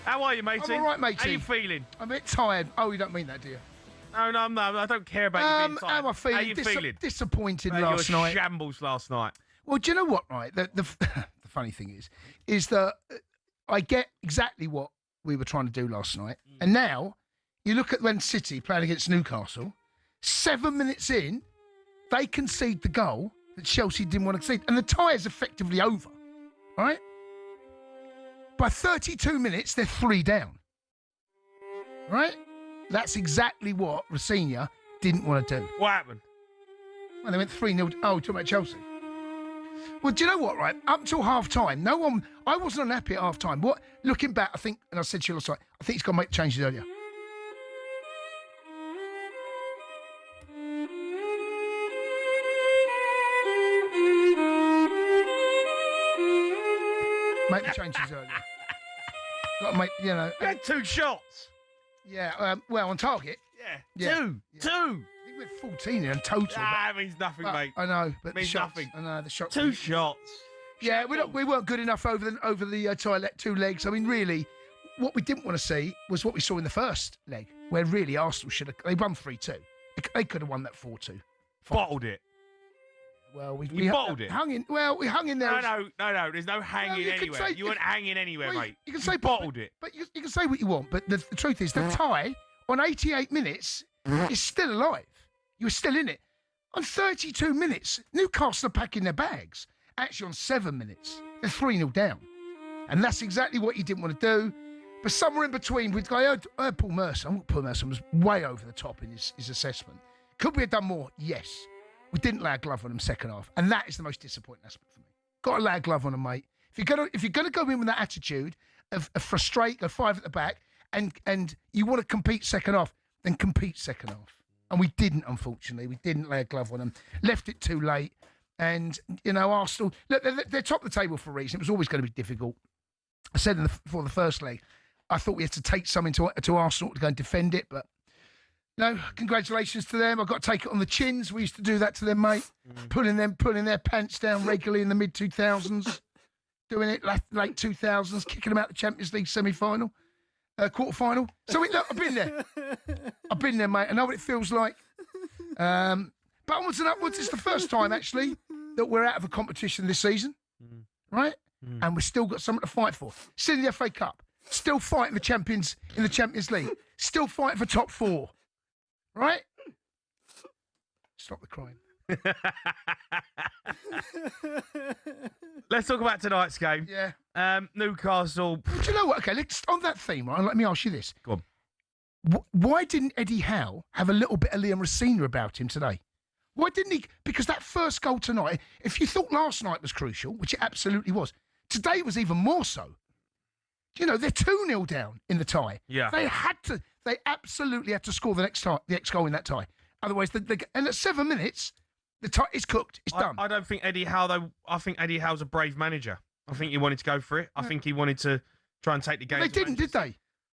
How are you, matey? I'm all right, matey. How you feeling? I'm a bit tired. Oh, you don't mean that, do you? No, I don't care about you being tired. How am I feeling? How you feeling? Disappointed You last were night. shambles last night. Well, do you know what, right? The funny thing is that I get exactly what we were trying to do last night. And now, you look at when City playing against Newcastle, 7 minutes in, they concede the goal that Chelsea didn't want to concede. And the tie is effectively over, right? By 32 minutes, they're 3 down, right? That's exactly what Rafinha didn't want to do. What happened? Well, they went 3-0. Oh, talking about Chelsea. Well, do you know what, right? Up until half-time, I wasn't unhappy at half-time. Looking back, I think, and I said to you last night, I think he's got to make the changes earlier. Make the changes earlier. Got to make, You had 2 shots. Yeah, well, on target. Yeah. Two. I think we're 14 in total. That means nothing, mate. I know, but Means the shots. nothing. I know, the shots. 2 shots. Yeah, we weren't good enough over the toilet 2 legs. I mean, really, what we didn't want to see was what we saw in the first leg, where really Arsenal should have. They won 3-2. They could have won that 4-2. Bottled it. Well, we bottled it. Hung in. Well, we hung in there. No. There's no hanging anywhere. You weren't hanging anywhere, mate. You can say bottled it. But you can say what you want. But the truth is, the tie on 88 minutes is still alive. You were still in it. On 32 minutes, Newcastle are packing their bags. Actually, on 7 minutes, they're 3-0 down. And that's exactly what you didn't want to do. But somewhere in between, I heard Paul Merson. I thought Paul Merson was way over the top in his assessment. Could we have done more? Yes. We didn't lay a glove on them second half. And that is the most disappointing aspect for me. Got to lay a glove on them, mate. If you're gonna go in with that attitude of frustrate, go 5 at the back, and you want to compete second half, then compete second half. And we didn't, unfortunately. We didn't lay a glove on them. Left it too late. And, Arsenal, look, they're top of the table for a reason. It was always going to be difficult. I said before the first leg, I thought we had to take something to Arsenal to go and defend it. But, no, congratulations to them. I've got to take it on the chins. We used to do that to them, mate. Pulling their pants down regularly in the mid-2000s. Doing it late 2000s, kicking them out the Champions League semi-final. Quarter-final. So, look, I've been there. I've been there, mate. I know what it feels like. But onwards and upwards, it's the first time, actually, that we're out of a competition this season. Right? And we've still got something to fight for. Still in the FA Cup. Still fighting the champions in the Champions League. Still fighting for top 4. Right? Stop the crying. Let's talk about tonight's game. Yeah. Newcastle. Do you know what? Okay, on that theme, right, let me ask you this. Go on. Why didn't Eddie Howe have a little bit of Liam Rafinha about him today? Why didn't he? Because that first goal tonight, if you thought last night was crucial, which it absolutely was, today was even more so. They're 2-0 down in the tie. Yeah. They absolutely had to score the next goal in that tie. Otherwise, and at 7 minutes, the tie is cooked. It's done. I don't think Eddie Howe, though. I think Eddie Howe's a brave manager. I think he wanted to go for it. I think he wanted to try and take the game. They didn't, did they?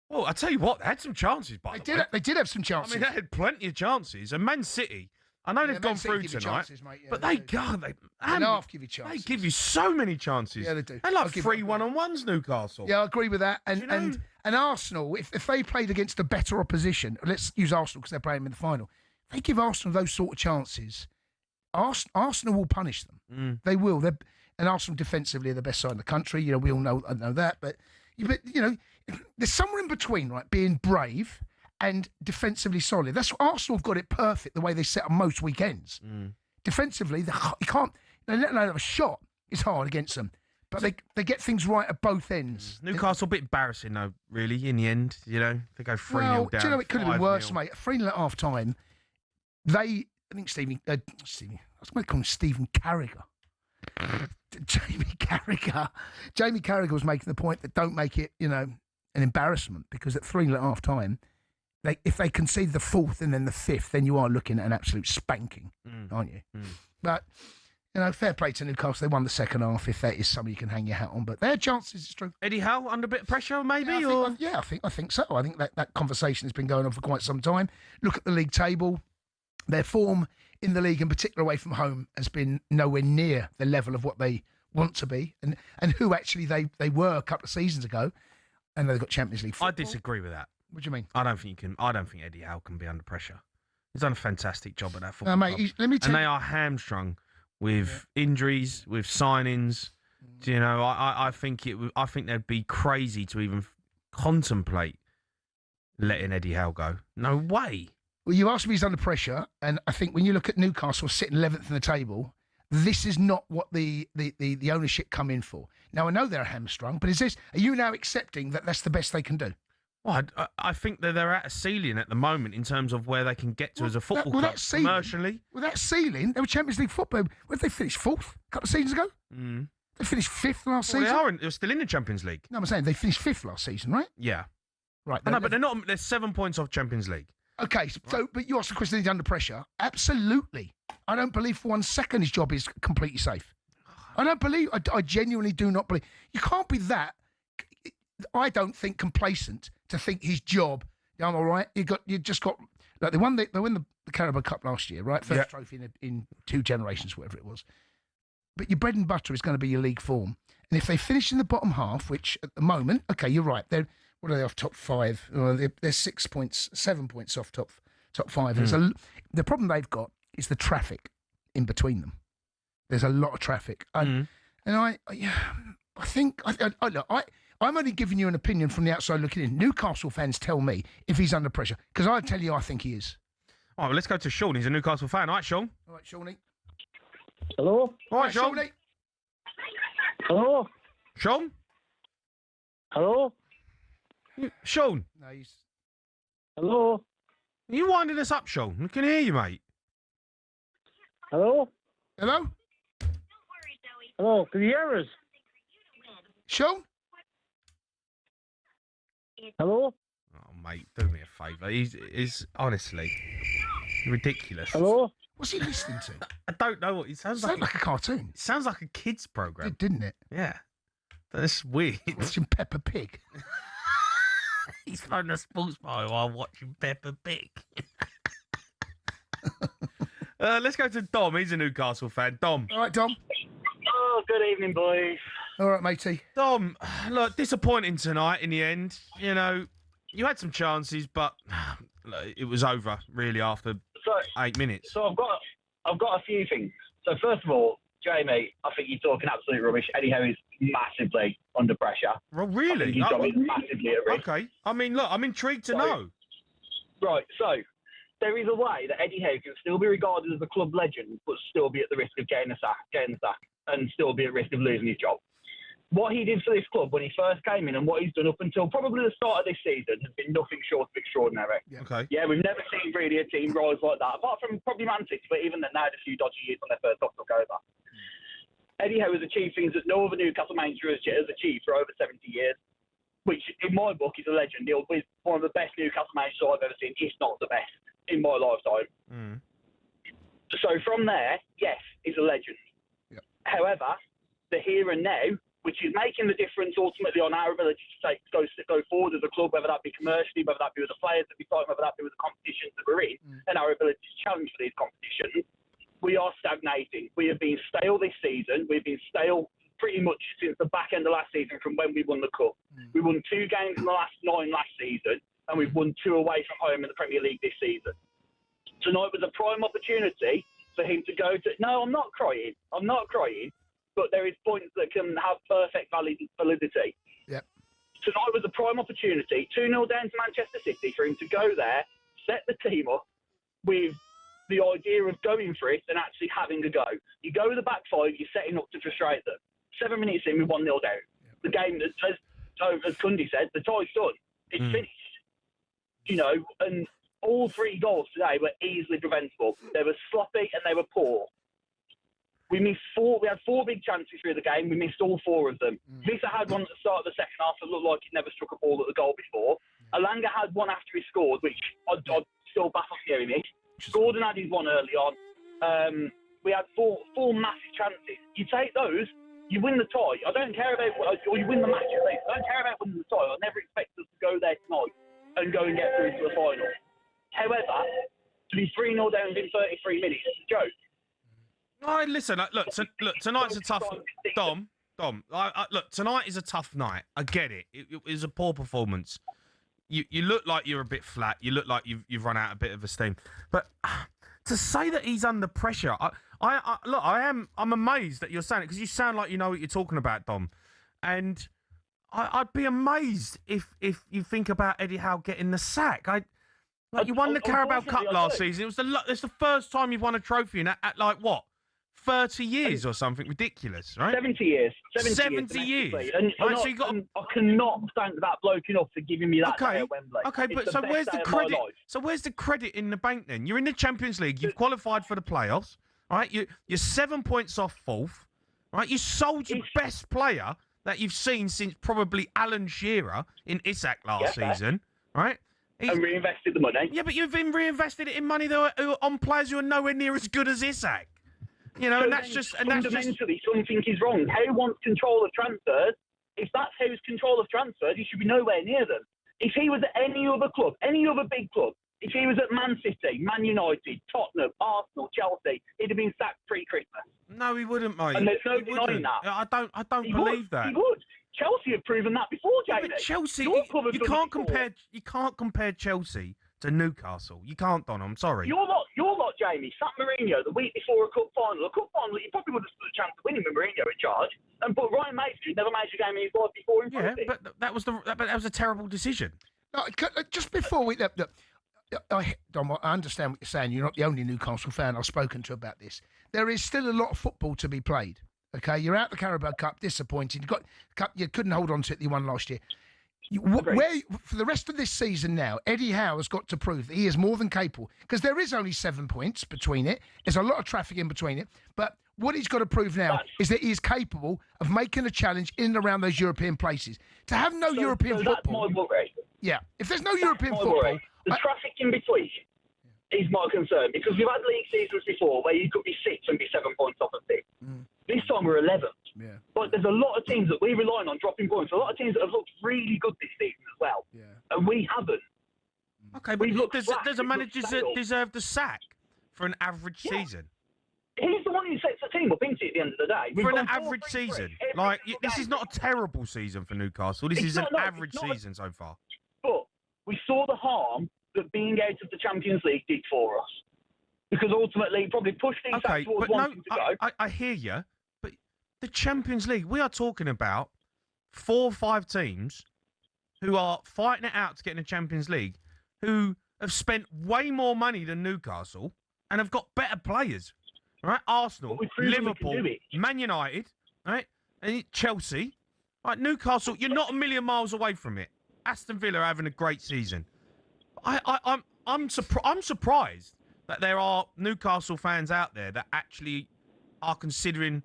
Well, I tell you what, they had some chances, by the way. They did have some chances. I mean, they had plenty of chances. And Man City, I know they've gone through tonight, chances, mate. Yeah, but they half give you chances. They give you so many chances. Yeah, they do. They like 3 1-on-1s, Newcastle. Yeah, I agree with that. And Arsenal, if they played against a better opposition, let's use Arsenal because they're playing them in the final. If they give Arsenal those sort of chances, Arsenal will punish them. They will. And Arsenal defensively are the best side in the country. We all know that. But there's somewhere in between, right? Being brave and defensively solid. That's what Arsenal have got it perfect the way they set on most weekends. Defensively, you can't. They let alone have a shot. It's hard against them, but they get things right at both ends. Newcastle a bit embarrassing though, really. In the end, they go 3-0 down. Do you know it could have been worse, 5-0. mate? 3-0 at half time. I think Stevie. I was going to call him Stephen Carragher. Jamie Carragher was making the point that don't make it, an embarrassment because at 3-0 at half time, if they concede the 4th and then the 5th, then you are looking at an absolute spanking, aren't you? But fair play to Newcastle. They won the second half. If that is something you can hang your hat on, but their chances, it's true. Eddie Howe under a bit of pressure, maybe, I think so. I think that conversation has been going on for quite some time. Look at the league table. Their form in the league, in particular away from home, has been nowhere near the level of what they want to be, and who actually they were a couple of seasons ago. And they've got Champions League football. I disagree with that. What do you mean? I don't think Eddie Howe can be under pressure. He's done a fantastic job at that football No, mate, club. let me tell And you. they are hamstrung with injuries, with signings. You know, I think they'd be crazy to even contemplate letting Eddie Howe go. No way. Well, you asked me, he's under pressure, and I think when you look at Newcastle sitting 11th in the table, this is not what the ownership come in for. Now, I know they're hamstrung, but are you now accepting that that's the best they can do? Well, I think that they're at a ceiling at the moment in terms of where they can get to as a football club commercially. Well, that ceiling, they were Champions League football. Where did they finish? 4th a couple of seasons ago? Mm. They finished 5th last season? They're still in the Champions League. No, I'm saying they finished 5th last season, right? Yeah. Right. No, but they're not. They're 7 points off Champions League. Okay, so, but you asked the question, he's under pressure. Absolutely. I don't believe for 1 second his job is completely safe. I genuinely do not believe. You can't be that, I don't think, complacent to think his job, I'm all right. You just got, like, they won the Carabao Cup last year, right? First trophy in 2 generations, whatever it was. But your bread and butter is going to be your league form. And if they finish in the bottom half, which at the moment, okay, you're right. What are they off top 5? They're 6 points, 7 points off top 5. The problem they've got is the traffic in between them. There's a lot of traffic, and I think look, I'm only giving you an opinion from the outside looking in. Newcastle fans tell me if he's under pressure, because I tell you I think he is. All right, well, let's go to Sean. He's a Newcastle fan. All right, Sean. All right, Shawnee. Hello? All right, Sean. Shawnee. Hello? Sean? Hello? Sean? No, he's... Hello? Are you winding us up, Sean? We can hear you, mate. Hello? Hello? Hello? Can you hear us? Sean? Hello? Oh, mate, do me a favour. He's honestly ridiculous. Hello? What's he listening to? I don't know what he sounds Sounds like. like a cartoon. It sounds like a kids program. Didn't it? Yeah, that's weird. Watching Peppa Pig. He's throwing a sports bar while watching Peppa Pig. Let's go to Dom. He's a Newcastle fan. Dom. All right, Dom. Oh, good evening, boys. All right, matey. Dom, look, disappointing tonight in the end. You know, you had some chances, but it was over really after 8 minutes. So I've got a few things. So first of all, Jamie, I think you're talking absolute rubbish. Eddie Howe is massively under pressure. Well, really? I think his job is massively at risk. Okay. I mean, look, I'm intrigued to know. Right, so there is a way that Eddie Howe can still be regarded as a club legend, but still be at the risk of getting the sack, and still be at risk of losing his job. What he did for this club when he first came in and what he's done up until probably the start of this season has been nothing short of extraordinary. Yeah. Okay. Yeah, we've never seen really a team rise like that, apart from probably Man City, but even then they had a few dodgy years when they first took over. Eddie Howe has achieved things that no other Newcastle manager has achieved for over 70 years, which in my book is a legend. He'll be one of the best Newcastle managers I've ever seen, if not the best, in my lifetime. Mm. So from there, yes, he's a legend. Yep. However, the here and now, which is making the difference ultimately on our ability to go forward as a club, whether that be commercially, whether that be with the players that we fight, whether that be with the competitions that we're in, and our ability to challenge for these competitions, we are stagnating. We have been stale this season. We've been stale pretty much since the back end of last season from when we won the Cup. We won 2 games in the last 9 last season, and we've won 2 away from home in the Premier League this season. Tonight was a prime opportunity for him to go to... No, I'm not crying. But there is points that can have perfect validity. Yep. Tonight was a prime opportunity, 2-0 down to Manchester City, for him to go there, set the team up with the idea of going for it and actually having a go. You go with the back 5, you're setting up to frustrate them. 7 minutes in, we're 1-0 down. Yep. The game, as Cundy said, the tie's done. It's finished. You know, and all 3 goals today were easily preventable. They were sloppy and they were poor. We had 4 big chances through the game. We missed all 4 of them. Vissa had one at the start of the second half that looked like he'd never struck a ball at the goal before. Alanga had one after he scored, which I'd still baffled hearing this. Gordon had his one early on. We had four massive chances. You take those, you win the tie. I don't care about, or you win the match at least. I don't care about winning the tie. I never expect us to go there tonight and go and get through to the final. However, to be 3-0 down within 33 minutes is a joke. All right, listen, look, tonight's a tough... Dom, Dom, look, tonight is a tough night. I get it. It was a poor performance. You look like you're a bit flat. You look like you've run out a bit of steam. But to say that he's under pressure, I'm amazed that you're saying it because you sound like you know what you're talking about, Dom. And I'd be amazed if you think about Eddie Howe getting the sack. You won the Carabao Cup last season. It's the first time you've won a trophy in at like what? 30 years or something ridiculous, right? 70 years. 70 years. And right, so you got. I cannot thank that bloke enough for giving me that day at Wembley. Okay, but so where's the credit? So where's the credit in the bank then? You're in the Champions League. You've qualified for the playoffs, right? You're 7 points off fourth, right? You sold your best player that you've seen since probably Alan Shearer in Isaac last season, right? And reinvested the money. Yeah, but you've been reinvested it in money on players who are nowhere near as good as Isaac. You know, so and that's just fundamentally something is wrong. Howe wants control of transfers. If that's Howe's control of transfers, he should be nowhere near them. If he was at any other club, any other big club, if he was at Man City, Man United, Tottenham, Arsenal, Chelsea, he'd have been sacked pre-Christmas. No, he wouldn't, mate. And there's no denying that. I don't believe that. He would. Chelsea have proven that before, Jamie. But Chelsea, you can't compare Chelsea to Newcastle. You can't, Don. I'm sorry. You're not, Jamie. Sack Mourinho the week before a cup final. You probably would have stood a chance of winning with Mourinho in charge. And but Ryan Mason never made a game in his life before him. Yeah, but that was a terrible decision. No, just before we look, Dom, I understand what you're saying. You're not the only Newcastle fan I've spoken to about this. There is still a lot of football to be played. Okay, you're out the Carabao Cup, disappointed. You couldn't hold on to it. You won last year. For the rest of this season now, Eddie Howe has got to prove that he is more than capable because there is only 7 points between it. There's a lot of traffic in between it. But what he's got to prove now is that he is capable of making a challenge in and around those European places. To have no European football. That's my worry. Yeah, if there's no European football. The traffic in between is my concern because we've had league seasons before where you could be 6 and be 7 points off of 6. This time we're 11th. Yeah. But there's a lot of teams that we're relying on dropping points. A lot of teams that have looked really good this season as well. Yeah. And we haven't. Okay, but there's a manager that deserved the sack for an average season. He's the one who sets the team up, isn't he, at the end of the day? For an average season. Like, this is not a terrible season for Newcastle. This is an average season so far. But we saw the harm that being out of the Champions League did for us. Because ultimately, it probably pushed things back towards wanting to go. I hear you, but the Champions League, we are talking about 4 or 5 teams who are fighting it out to get in the Champions League, who have spent way more money than Newcastle and have got better players. Right? Arsenal, Liverpool, Man United, right? And Chelsea. Right? Newcastle, you're not a million miles away from it. Aston Villa are having a great season. I'm surprised that there are Newcastle fans out there that actually are considering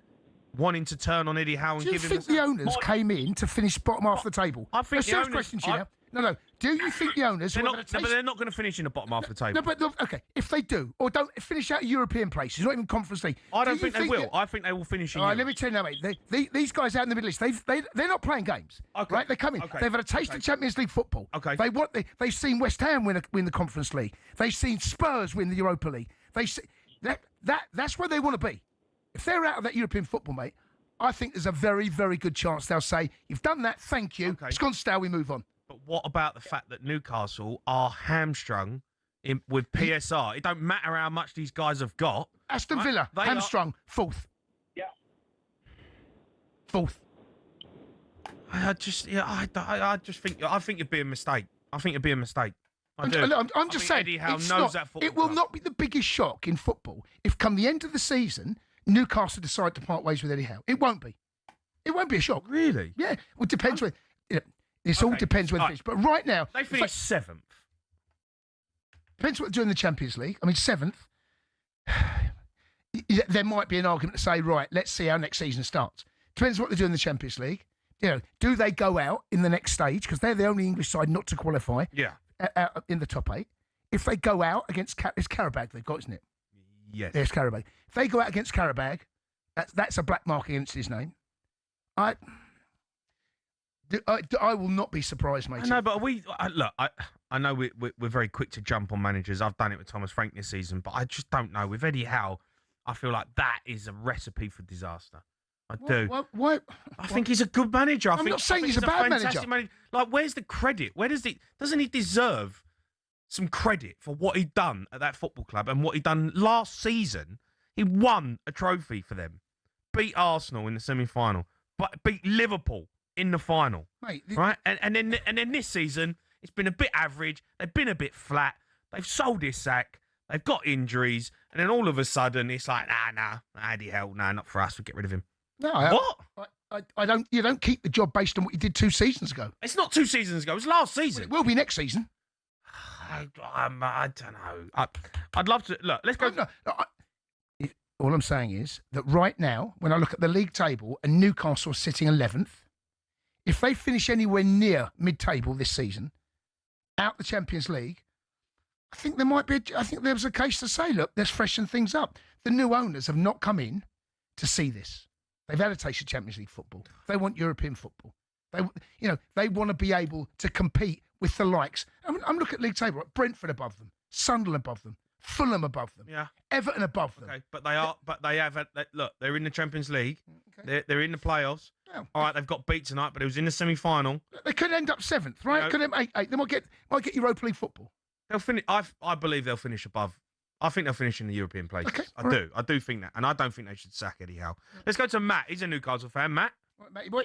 wanting to turn on Eddie Howe and give him. Do you think the owners came in to finish bottom half of the table? I think the owners. Question to you. No. Do you think the owners? They're not going to finish in the bottom half of the table. No, but look, okay. If they do, or don't finish out European places, not even Conference League. I don't think they will. I think they will finish in. All right, let me tell you now, mate. These guys out in the Middle East, they're not playing games. Okay. Right? They come in. Okay. They've had a taste of Champions League football. Okay. They've seen West Ham win the Conference League. They've seen Spurs win the Europa League. That's where they want to be. If they're out of that European football, mate, I think there's a very, very good chance they'll say, "You've done that. Thank you. Okay. It's gone stale. We move on." But what about the fact that Newcastle are hamstrung with PSR? It don't matter how much these guys have got. Aston Villa, hamstrung, 4th. Yeah. 4th. I just think it'd be a mistake. I think it'd be a mistake. I'm just saying, Eddie Howe knows that football. It will not be the biggest shock in football if, come the end of the season, Newcastle decide to part ways with Eddie Howe. It won't be. It won't be a shock. Really? Yeah. Well, it depends where. This all depends where they finish. But right now, they finished 7th. Depends what they do in the Champions League. I mean, 7th. There might be an argument to say, right, let's see how next season starts. Depends what they do in the Champions League. Do they go out in the next stage because they're the only English side not to qualify? Yeah. In the top 8. If they go out against it's Carabao they've got, isn't it? Yes. There's Carabao. If they go out against Carabao, that's a black mark against his name. I will not be surprised, mate. No, but I know we're very quick to jump on managers. I've done it with Thomas Frank this season, but I just don't know. With Eddie Howe, I feel like that is a recipe for disaster. I do. What? I think he's a good manager. I'm not saying he's a bad fantastic manager. Like, where's the credit? Doesn't he deserve some credit for what he'd done at that football club and what he'd done last season? He won a trophy for them, beat Arsenal in the semi-final, but beat Liverpool in the final, Mate, right? And then this season, it's been a bit average. They've been a bit flat. They've sold his sack. They've got injuries, and then all of a sudden, it's like, nah, Eddie Howe, not for us. We'll get rid of him. No, What? I don't. You don't keep the job based on what you did 2 seasons ago. It's not 2 seasons ago. It was last season. Well, it will be next season. I don't know. I'd love to look. Let's go. All I'm saying is that right now, when I look at the league table and Newcastle are sitting 11th, if they finish anywhere near mid-table this season, out the Champions League, I think there might be. I think there was a case to say, look, let's freshen things up. The new owners have not come in to see this. They've had a taste of Champions League football. They want European football. They want to be able to compete with the likes. I'm looking at league table. Right? Brentford above them, Sunderland above them, Fulham above them, Everton above them. Okay, but they have. Look, they're in the Champions League. Okay. They're in the playoffs. Oh. All right, they've got beat tonight, but it was in the semi-final. They could end up 7th, right? Could end 8. They might get Europa League football. They'll finish. I believe they'll finish above. I think they'll finish in the European places. Okay, I do think that, and I don't think they should sack Eddie Howe. Let's go to Matt. He's a Newcastle fan. Matt. All right, Matty boy.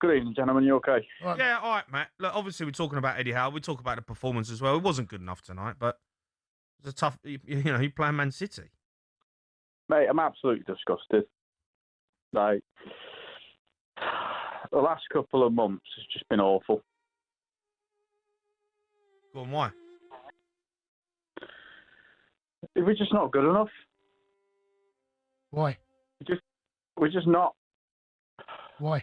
Good evening, gentlemen. You okay? All right, Matt. Look, obviously we're talking about Eddie Howe. We talk about the performance as well. It wasn't good enough tonight, but it was a tough. He playing Man City. Mate, I'm absolutely disgusted. Like, the last couple of months has just been awful. Go on, why? We're just not good enough. Why? We're just not. Why?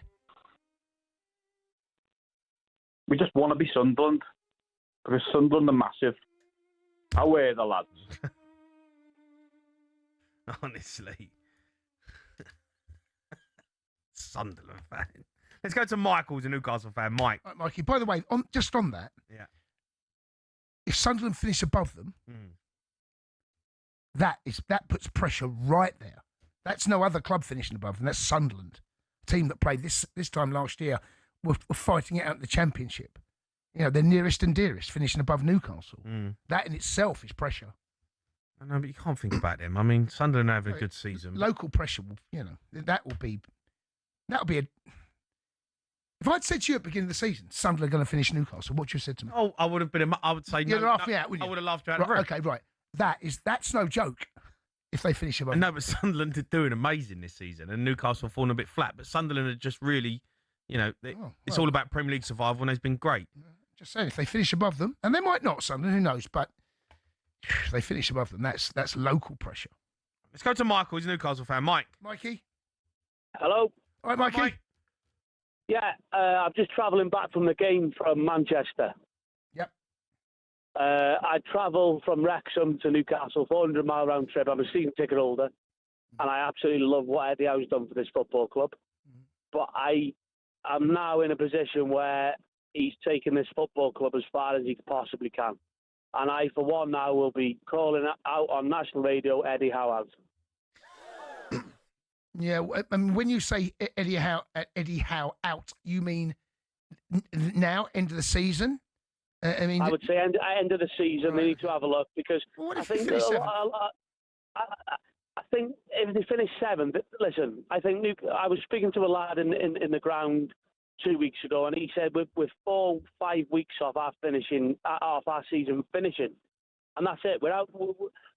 We just want to be Sunderland. Because Sunderland are massive. Away the lads. Honestly. Sunderland fan. Let's go to Michael, who's a Newcastle fan. Mike. Right, Mikey, by the way, on that. Yeah. If Sunderland finish above them, that puts pressure right there. That's no other club finishing above them. That's Sunderland, team that played this time last year. Were fighting it out in the Championship. They're nearest and dearest, finishing above Newcastle. That in itself is pressure. I know, but you can't think about them. I mean, Sunderland have a good season. Local pressure will, that'll be a. If I'd said to you at the beginning of the season, Sunderland are going to finish Newcastle, what would you have said to me? Oh, I would have been. I would say You'd laugh me out, wouldn't you? I would have laughed you out. Right, okay, right. That's no joke. If they finish above. No, but Sunderland are doing amazing this season, and Newcastle have fallen a bit flat. But Sunderland are just really, it's all about Premier League survival, and they've been great. Just saying, if they finish above them, and they might not, Sunderland, who knows? But if they finish above them, that's local pressure. Let's go to Michael. He's a Newcastle fan. Mike. Mikey. Hello. All right, Mikey. Mike. Yeah, I'm just travelling back from the game from Manchester. Yep. I travel from Wrexham to Newcastle, 400-mile round trip. I'm a season ticket holder, and I absolutely love what Eddie Howe's done for this football club. But I am now in a position where he's taken this football club as far as he possibly can. And I, for one, now will be calling out on national radio, Eddie Howe out. Yeah, I mean, when you say Eddie Howe out, you mean now, end of the season? I would say end of the season. They need to have a look because I think if they finish 7th, listen, I think I was speaking to a lad in the ground 2 weeks ago, and he said we're 4-5 weeks off our season finishing, and that's it. We're out.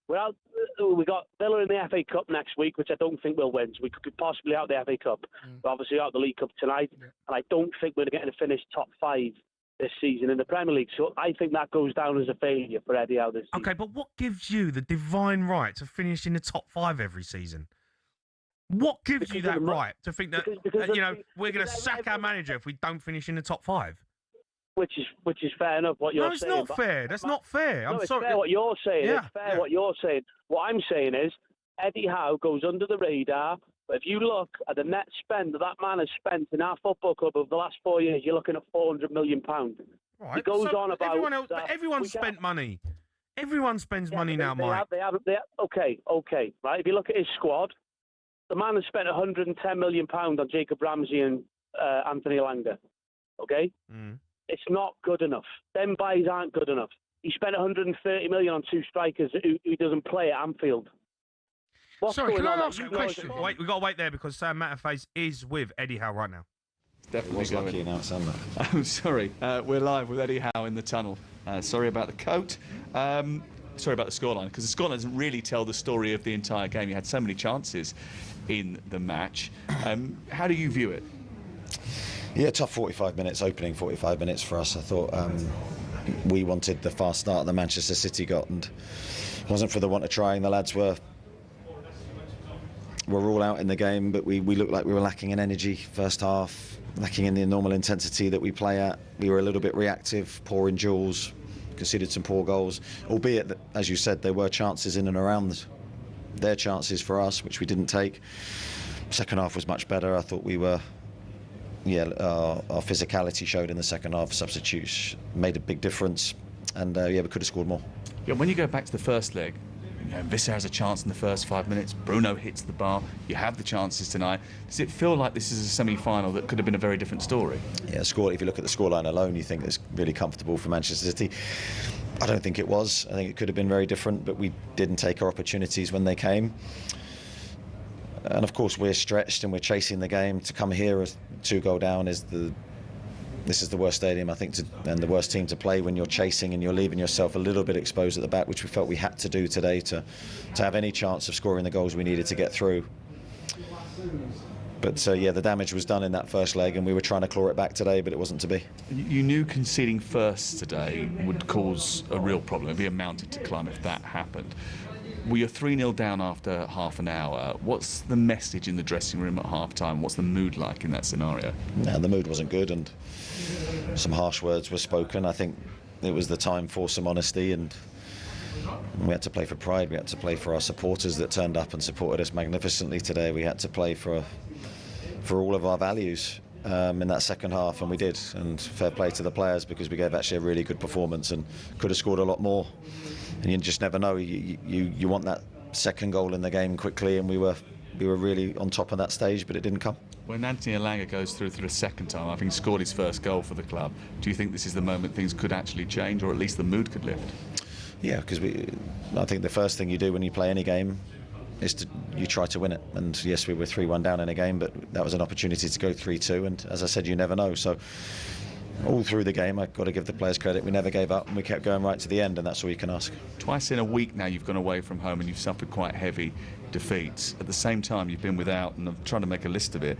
We got Villa in the FA Cup next week, which I don't think we'll win. So we could be possibly out the FA Cup. We're obviously out the League Cup tonight, and I don't think we're going to finish top 5 this season in the Premier League. So I think that goes down as a failure for Eddie Howe this season. Okay, but what gives you the divine right to finish in the top 5 every season? What gives you that right to think that we're going to sack our manager if we don't finish in the top 5? Which is fair enough. What you're saying. No, it's not fair. That's not fair. I'm sorry. It's fair what you're saying. Yeah, it's fair what you're saying. What I'm saying is Eddie Howe goes under the radar. But if you look at the net spend that man has spent in our football club over the last 4 years, you're looking at £400 million. Right. He goes on about everyone spent money. Everyone spends money now, Mike. Okay. Right. If you look at his squad, The man has spent £110 million on Jacob Ramsey and Anthony Elanga. Okay? It's not good enough. Them buys aren't good enough. He spent £130 million on 2 strikers who doesn't play at Anfield. Sorry, can I ask a question? Wait, we've got to wait there because Sam Matterface is with Eddie Howe right now. Definitely going. Lucky now, Sam. I'm sorry. We're live with Eddie Howe in the tunnel. Sorry about the coat. Sorry about the scoreline, because the scoreline doesn't really tell the story of the entire game. You had so many chances in the match. How do you view it? Yeah, tough 45 minutes, opening 45 minutes for us. I thought we wanted the fast start that Manchester City got, and it wasn't for the want of trying. The lads were all out in the game, but we looked like we were lacking in energy first half, lacking in the normal intensity that we play at. We were a little bit reactive, poor in duels, conceded some poor goals, albeit that, as you said, there were chances in and around their chances for us, which we didn't take. Second half was much better. I thought we were, our physicality showed in the second half. Substitutes made a big difference, and we could have scored more. Yeah, when you go back to the first leg, Visser has a chance in the first 5 minutes. Bruno hits the bar. You have the chances tonight. Does it feel like this is a semi-final that could have been a very different story? Yeah, if you look at the scoreline alone, you think it's really comfortable for Manchester City. I don't think it was. I think it could have been very different, but we didn't take our opportunities when they came. And of course, we're stretched and we're chasing the game. To come here as 2-goal down this is the worst stadium, I think, and the worst team to play when you're chasing and you're leaving yourself a little bit exposed at the back, which we felt we had to do today to have any chance of scoring the goals we needed to get through. But the damage was done in that first leg, and we were trying to claw it back today, but it wasn't to be. You knew conceding first today would cause a real problem. It'd be a mountain to climb if that happened. We are 3-0 down after half an hour. What's the message in the dressing room at half-time? What's the mood like in that scenario? No, the mood wasn't good, and some harsh words were spoken. I think it was the time for some honesty, and we had to play for pride. We had to play for our supporters that turned up and supported us magnificently today. We had to play for all of our values in that second half, and we did. And fair play to the players, because we gave actually a really good performance and could have scored a lot more. And you just never know. You want that second goal in the game quickly, and we were really on top of that stage, but it didn't come. When Anthony Elanga goes through the second time, I think scored his first goal for the club. Do you think this is the moment things could actually change, or at least the mood could lift? Yeah, because I think the first thing you do when you play any game is you try to win it. And yes, we were 3-1 down in a game, but that was an opportunity to go 3-2. And as I said, you never know. So all through the game, I've got to give the players credit. We never gave up, and we kept going right to the end, and that's all you can ask. Twice in a week now you've gone away from home and you've suffered quite heavy defeats. At the same time, you've been without, and I'm trying to make a list of it,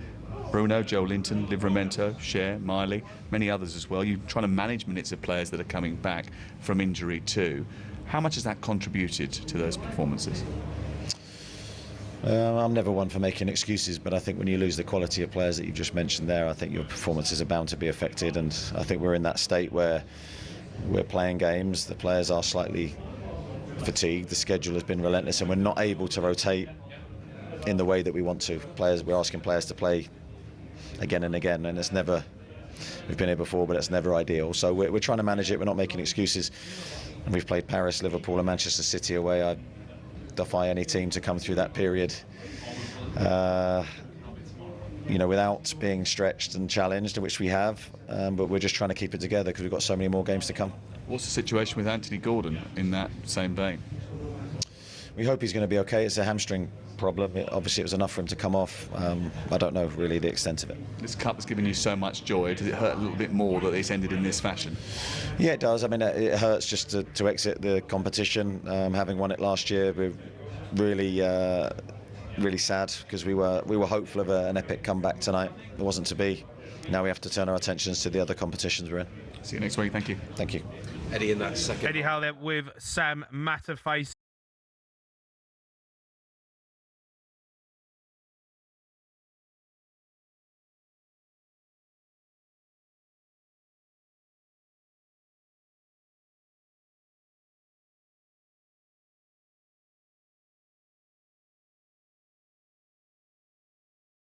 Bruno, Joe Linton, Livramento, Cher, Miley, many others as well. You're trying to manage minutes of players that are coming back from injury too. How much has that contributed to those performances? I'm never one for making excuses, but I think when you lose the quality of players that you've just mentioned there, I think your performances are bound to be affected, and I think we're in that state where we're playing games, the players are slightly fatigued, the schedule has been relentless, and we're not able to rotate in the way that we want to. We're asking players to play again and again, and we've been here before, but it's never ideal. So we're trying to manage it, we're not making excuses. And we've played Paris, Liverpool and Manchester City away. I defy any team to come through that period without being stretched and challenged, which we have, but we're just trying to keep it together because we've got so many more games to come. What's the situation with Anthony Gordon in that same vein? We hope he's going to be okay. It's a hamstring problem. Obviously it was enough for him to come off. I don't know really the extent of it. This cup has given you so much joy. Does it hurt a little bit more that it's ended in this fashion? Yeah, it does. I mean, it hurts just to exit the competition. Having won it last year, we're really sad because we were hopeful of an epic comeback tonight. It wasn't to be. Now we have to turn our attentions to the other competitions we're in. See you next week. Thank you. Thank you. Eddie in that second. Eddie Howe there with Sam Matterface.